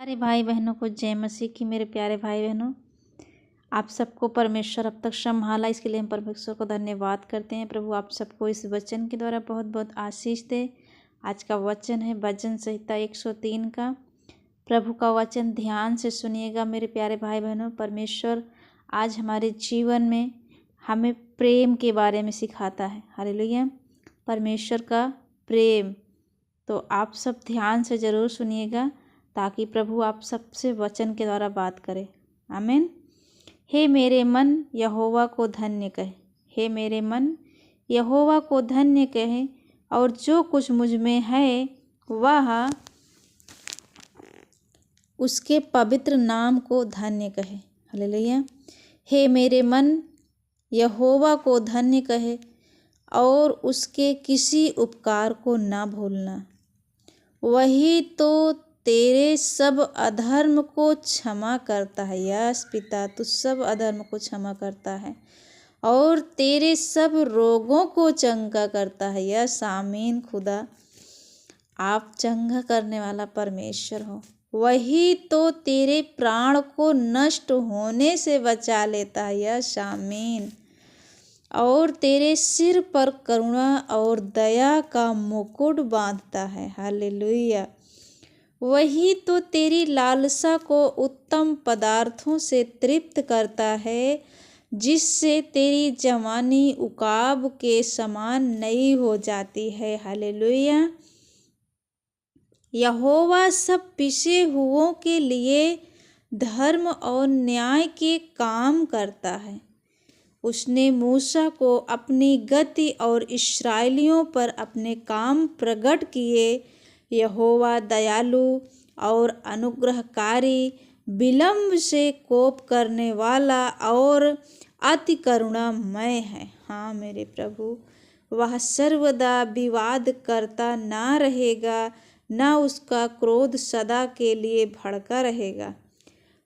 प्यारे भाई बहनों को जय मसीह की। मेरे प्यारे भाई बहनों, आप सबको परमेश्वर अब तक संभाला, इसके लिए हम परमेश्वर को धन्यवाद करते हैं। प्रभु आप सबको इस वचन के द्वारा बहुत बहुत आशीष दे। आज का वचन है भजन संहिता 103 का। प्रभु का वचन ध्यान से सुनिएगा मेरे प्यारे भाई बहनों। परमेश्वर आज हमारे जीवन में हमें प्रेम के बारे में सिखाता है। हालेलुया, परमेश्वर का प्रेम। तो आप सब ध्यान से ज़रूर सुनिएगा ताकि प्रभु आप सबसे वचन के द्वारा बात करें। आमीन। हे मेरे मन यहोवा को धन्य कहे, हे मेरे मन यहोवा को धन्य कहे, और जो कुछ मुझ में है वह उसके पवित्र नाम को धन्य कहे। हालेलुया। हे मेरे मन यहोवा को धन्य कहे और उसके किसी उपकार को ना भूलना। वही तो तेरे सब अधर्म को क्षमा करता है। यस पिता, तू सब अधर्म को क्षमा करता है और तेरे सब रोगों को चंगा करता है। यस आमीन। खुदा आप चंगा करने वाला परमेश्वर हो। वही तो तेरे प्राण को नष्ट होने से बचा लेता है। यस आमीन। और तेरे सिर पर करुणा और दया का मुकुट बांधता है। हालेलुया। वही तो तेरी लालसा को उत्तम पदार्थों से तृप्त करता है, जिससे तेरी जवानी उकाब के समान नई हो जाती है। हालेलुया। यहोवा सब पिसे हुओं के लिए धर्म और न्याय के काम करता है। उसने मूसा को अपनी गति और इस्राएलियों पर अपने काम प्रकट किए। यहोवा दयालु और अनुग्रहकारी, विलंब से कोप करने वाला और अति करुणामय है। हाँ मेरे प्रभु, वह सर्वदा विवाद करता ना रहेगा, ना उसका क्रोध सदा के लिए भड़का रहेगा।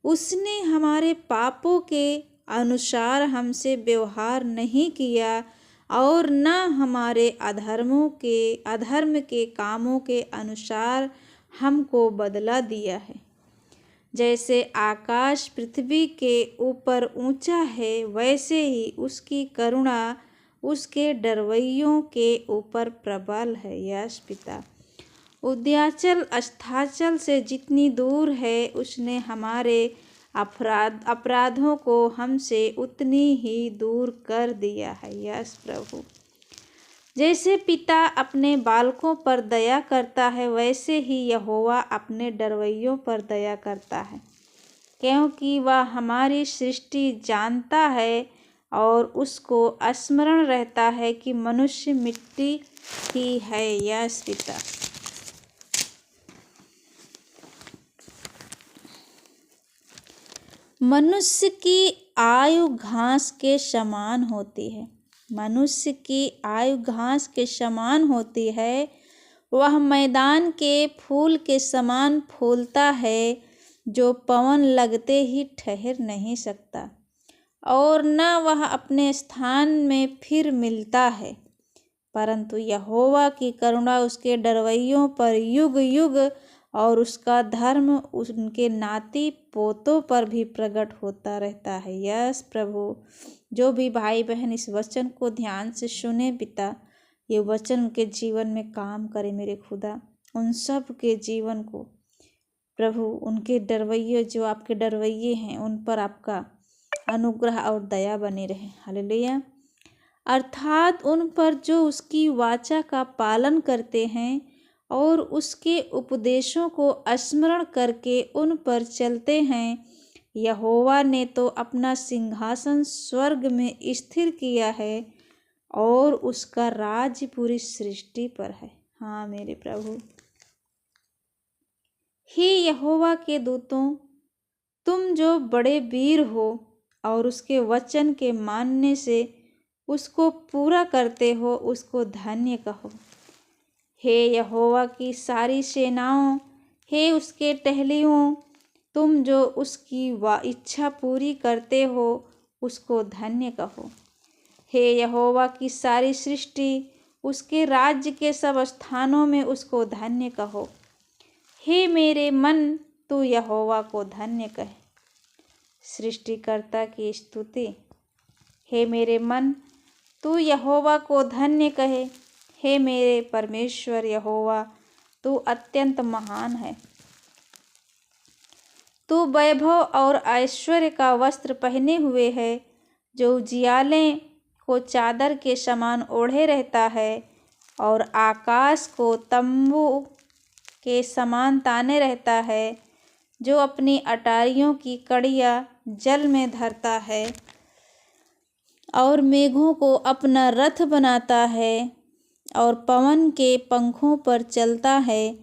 उसने हमारे पापों के अनुसार हमसे व्यवहार नहीं किया और न हमारे अधर्म के कामों के अनुसार हमको बदला दिया है। जैसे आकाश पृथ्वी के ऊपर ऊंचा है, वैसे ही उसकी करुणा उसके डरवैयों के ऊपर प्रबल है। यस पिता, उद्याचल अस्ताचल से जितनी दूर है, उसने हमारे अपराधों को हमसे उतनी ही दूर कर दिया है। यस प्रभु, जैसे पिता अपने बालकों पर दया करता है, वैसे ही यहोवा अपने डरवैयों पर दया करता है, क्योंकि वह हमारी सृष्टि जानता है और उसको स्मरण रहता है कि मनुष्य मिट्टी ही है। यस पिता, मनुष्य की आयु घास के समान होती है। मनुष्य की आयु घास के समान होती है। वह मैदान के फूल के समान फूलता है, जो पवन लगते ही ठहर नहीं सकता और न वह अपने स्थान में फिर मिलता है। परंतु यहोवा की करुणा उसके डरवैयों पर युग युग और उसका धर्म उनके नाती पोतों पर भी प्रकट होता रहता है। यस प्रभु, जो भी भाई बहन इस वचन को ध्यान से सुने पिता, ये वचन उनके जीवन में काम करे मेरे खुदा। उन सब के जीवन को प्रभु, उनके डरवैये जो आपके डरवैये हैं, उन पर आपका अनुग्रह और दया बनी रहे। हालेलुया। अर्थात उन पर जो उसकी वाचा का पालन करते हैं और उसके उपदेशों को स्मरण करके उन पर चलते हैं। यहोवा ने तो अपना सिंहासन स्वर्ग में स्थिर किया है और उसका राज्य पूरी सृष्टि पर है। हाँ मेरे प्रभु, हे यहोवा के दूतों, तुम जो बड़े वीर हो और उसके वचन के मानने से उसको पूरा करते हो, उसको धन्य कहो। हे यहोवा की सारी सेनाओं, हे उसके टहलियों, तुम जो उसकी इच्छा पूरी करते हो, उसको धन्य कहो। हे यहोवा की सारी सृष्टि, उसके राज्य के सब स्थानों में उसको धन्य कहो। हे मेरे मन तू यहोवा को धन्य कहे। सृष्टिकर्ता की स्तुति। हे मेरे मन, तू यहोवा को धन्य कहे। हे मेरे परमेश्वर यहोवा, तू अत्यंत महान है। तू वैभव और ऐश्वर्य का वस्त्र पहने हुए है, जो उजियाले को चादर के समान ओढ़े रहता है और आकाश को तंबू के समान ताने रहता है, जो अपनी अटारियों की कड़ियाँ जल में धरता है और मेघों को अपना रथ बनाता है और पवन के पंखों पर चलता है,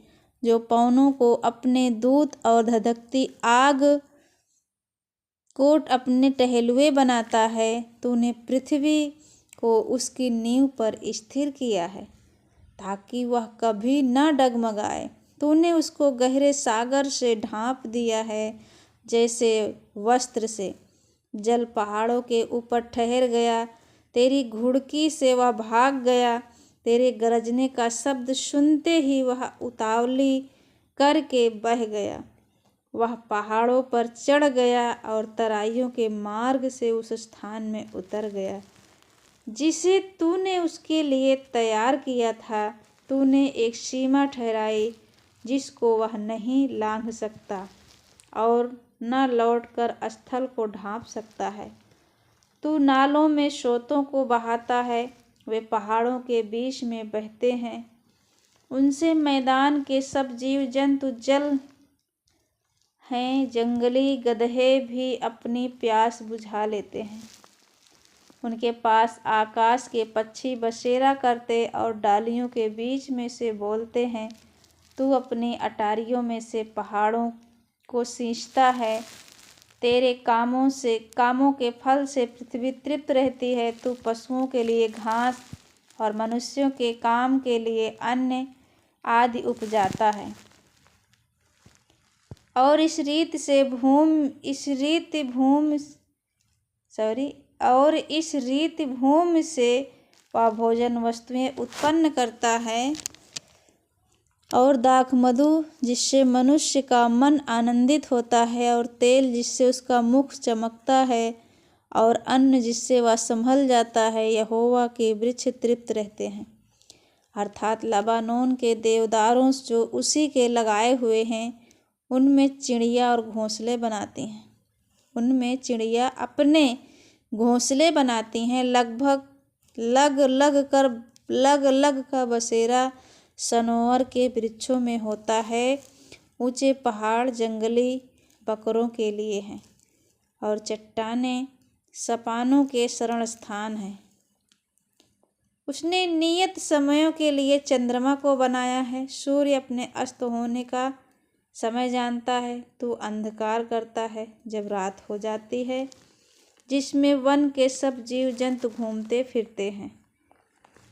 जो पवनों को अपने दूत और धधकती आग कोट अपने टहलुए बनाता है। तूने पृथ्वी को उसकी नींव पर स्थिर किया है, ताकि वह कभी न डगमगाए। तूने उसको गहरे सागर से ढांप दिया है, जैसे वस्त्र से। जल पहाड़ों के ऊपर ठहर गया, तेरी घुड़की से वह भाग गया। तेरे गरजने का शब्द सुनते ही वह उतावली करके बह गया। वह पहाड़ों पर चढ़ गया और तराइयों के मार्ग से उस स्थान में उतर गया जिसे तूने उसके लिए तैयार किया था। तूने एक सीमा ठहराई जिसको वह नहीं लांघ सकता और न लौटकर स्थल को ढांप सकता है। तू नालों में स्रोतों को बहाता है, वे पहाड़ों के बीच में बहते हैं। उनसे मैदान के सब जीव जंतु जल हैं। जंगली गदहे भी अपनी प्यास बुझा लेते हैं। उनके पास आकाश के पक्षी बसेरा करते और डालियों के बीच में से बोलते हैं। तू अपनी अटारियों में से पहाड़ों को सींचता है। तेरे कामों के फल से पृथ्वी तृप्त रहती है। तू पशुओं के लिए घास और मनुष्यों के काम के लिए अन्न आदि उपजाता है। और इस रीति भूमि से वह भोजन वस्तुएं उत्पन्न करता है और दाख मधु जिससे मनुष्य का मन आनंदित होता है, और तेल जिससे उसका मुख चमकता है, और अन्न जिससे वह संभल जाता है। यहोवा के वृक्ष तृप्त रहते हैं, अर्थात लबानोन के देवदारों जो उसी के लगाए हुए हैं। उनमें चिड़िया और घोंसले बनाती हैं। उनमें चिड़िया अपने घोंसले बनाती हैं। लग का बसेरा सनोवर के वृक्षों में होता है। ऊंचे पहाड़ जंगली बकरों के लिए हैं और चट्टानें सपानों के शरण स्थान हैं। उसने नियत समयों के लिए चंद्रमा को बनाया है। सूर्य अपने अस्त होने का समय जानता है। तू अंधकार करता है जब रात हो जाती है, जिसमें वन के सब जीव जंतु घूमते फिरते हैं।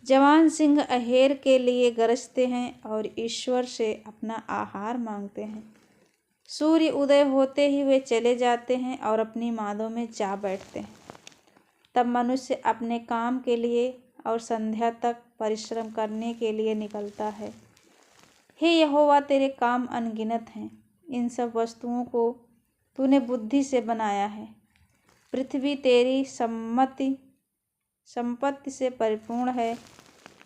जवान सिंह अहेर के लिए गरजते हैं और ईश्वर से अपना आहार मांगते हैं। सूर्य उदय होते ही वे चले जाते हैं और अपनी मादों में जा बैठते हैं। तब मनुष्य अपने काम के लिए और संध्या तक परिश्रम करने के लिए निकलता है। हे यहोवा, तेरे काम अनगिनत हैं। इन सब वस्तुओं को तूने बुद्धि से बनाया है। पृथ्वी तेरी संपत्ति से परिपूर्ण है।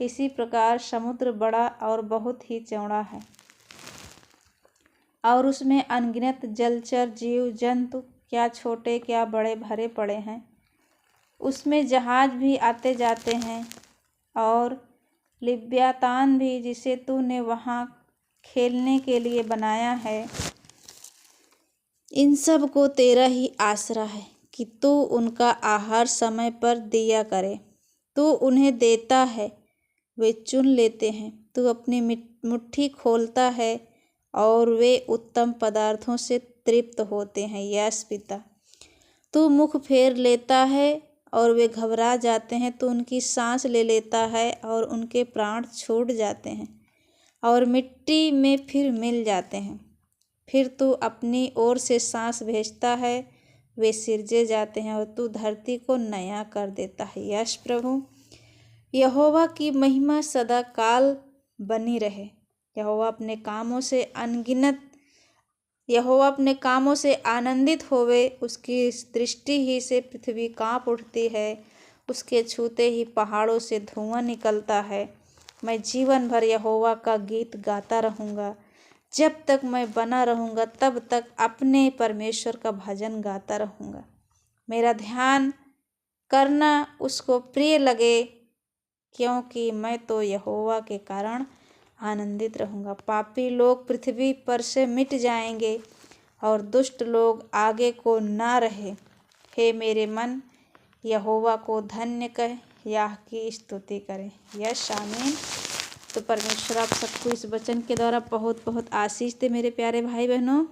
इसी प्रकार समुद्र बड़ा और बहुत ही चौड़ा है, और उसमें अनगिनत जलचर जीव जंतु, क्या छोटे क्या बड़े, भरे पड़े हैं। उसमें जहाज भी आते जाते हैं और लिव्यातान भी, जिसे तूने वहाँ खेलने के लिए बनाया है। इन सब को तेरा ही आसरा है कि तू उनका आहार समय पर दिया करे। तू उन्हें देता है, वे चुन लेते हैं। तू अपनी मुट्ठी खोलता है और वे उत्तम पदार्थों से तृप्त होते हैं। यस पिता, तू मुख फेर लेता है और वे घबरा जाते हैं। तू उनकी सांस ले लेता है और उनके प्राण छूट जाते हैं और मिट्टी में फिर मिल जाते हैं। फिर तू अपनी ओर से सांस भेजता है, वे सिरजे जाते हैं और तू धरती को नया कर देता है। यश प्रभु, यहोवा की महिमा सदा काल बनी रहे। यहोवा अपने कामों से अनगिनत यहोवा अपने कामों से आनंदित होवे, उसकी दृष्टि ही से पृथ्वी काँप उठती है, उसके छूते ही पहाड़ों से धुआं निकलता है। मैं जीवन भर यहोवा का गीत गाता रहूँगा। जब तक मैं बना रहूँगा तब तक अपने परमेश्वर का भजन गाता रहूँगा। मेरा ध्यान करना उसको प्रिय लगे, क्योंकि मैं तो यहोवा के कारण आनंदित रहूँगा। पापी लोग पृथ्वी पर से मिट जाएंगे और दुष्ट लोग आगे को ना रहे। हे मेरे मन, यहोवा को धन्य कह, याह की स्तुति करें। यस आमीन। तो परमेश्वर आप सबको इस वचन के द्वारा बहुत बहुत आशीष दे मेरे प्यारे भाई बहनों।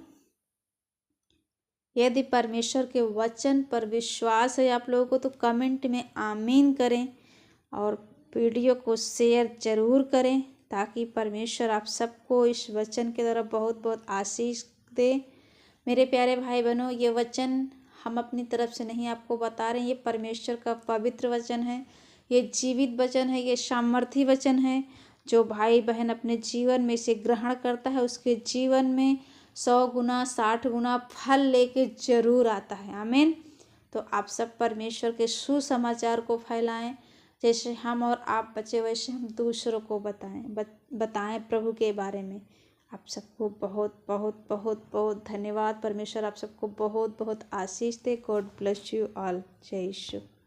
यदि परमेश्वर के वचन पर विश्वास है आप लोगों को तो कमेंट में आमीन करें और वीडियो को शेयर जरूर करें, ताकि परमेश्वर आप सबको इस वचन के द्वारा बहुत बहुत आशीष दे। मेरे प्यारे भाई बहनों, ये वचन हम अपनी तरफ से नहीं आपको बता रहे हैं, ये परमेश्वर का पवित्र वचन है, ये जीवित वचन है, ये सामर्थी वचन है। जो भाई बहन अपने जीवन में इसे ग्रहण करता है उसके जीवन में 100 गुना 60 गुना फल लेके जरूर आता है। आमीन। तो आप सब परमेश्वर के सुसमाचार को फैलाएं, जैसे हम और आप बचे वैसे हम दूसरों को बताएं प्रभु के बारे में। आप सबको बहुत बहुत बहुत बहुत धन्यवाद। परमेश्वर आप सबको बहुत बहुत आशीष दे। God bless you all. जय यीशु।